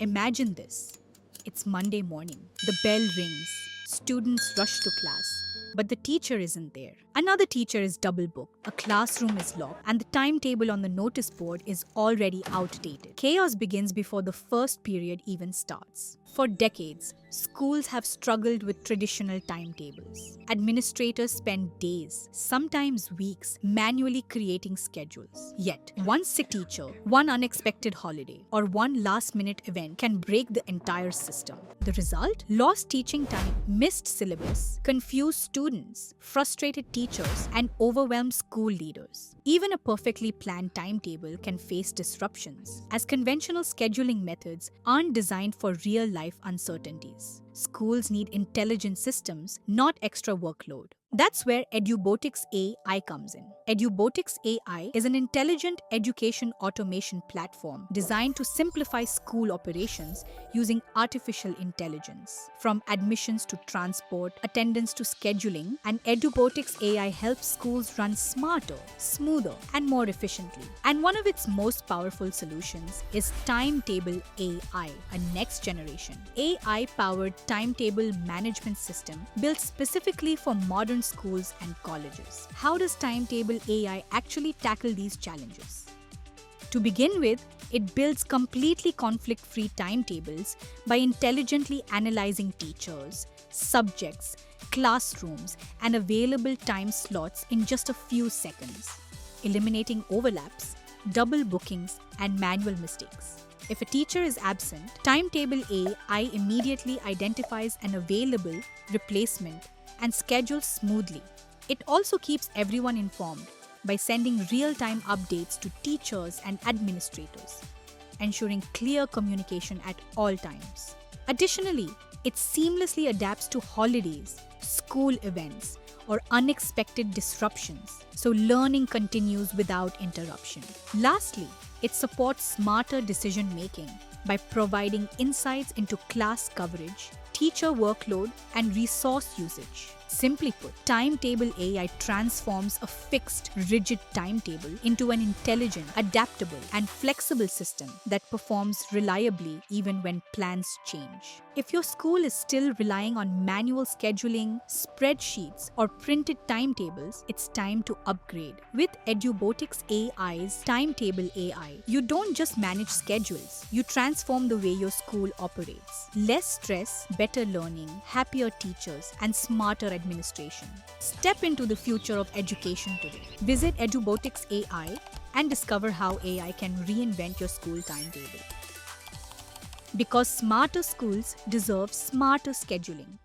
Imagine this. It's Monday morning. The bell rings. Students rush to class. But the teacher isn't there. Another teacher is double booked. A classroom is locked. And the timetable on the notice board is already outdated. Chaos begins before the first period even starts. For decades, schools have struggled with traditional timetables. Administrators spend days, sometimes weeks, manually creating schedules. Yet, one sick teacher, one unexpected holiday, or one last-minute event can break the entire system. The result? Lost teaching time, missed syllabus, confused students, frustrated teachers, and overwhelmed school leaders. Even a perfectly planned timetable can face disruptions, as conventional scheduling methods aren't designed for real-life uncertainties. Schools need intelligent systems, not extra workload. That's where Edubotics AI comes in. Edubotics AI is an intelligent education automation platform designed to simplify school operations using artificial intelligence. From admissions to transport, attendance to scheduling, and Edubotics AI helps schools run smarter, smoother, and more efficiently. And one of its most powerful solutions is Timetable AI, a next-generation AI-powered timetable management system built specifically for modern schools and colleges. How does Timetable AI actually tackle these challenges? To begin with, it builds completely conflict-free timetables by intelligently analyzing teachers, subjects, classrooms, and available time slots in just a few seconds, eliminating overlaps, double bookings, and manual mistakes. If a teacher is absent, Timetable AI immediately identifies an available replacement and schedules smoothly. It also keeps everyone informed by sending real-time updates to teachers and administrators, ensuring clear communication at all times. Additionally, it seamlessly adapts to holidays, school events, or unexpected disruptions, so learning continues without interruption. Lastly, it supports smarter decision-making by providing insights into class coverage, teacher workload, and resource usage. Simply put, Timetable AI transforms a fixed, rigid timetable into an intelligent, adaptable, and flexible system that performs reliably even when plans change. If your school is still relying on manual scheduling, spreadsheets, or printed timetables, it's time to upgrade. With Edubotics AI's Timetable AI, you don't just manage schedules, you transform the way your school operates. Less stress, better learning, happier teachers, and smarter administration. Step into the future of education today. Visit Edubotics AI and discover how AI can reinvent your school timetable. Because smarter schools deserve smarter scheduling.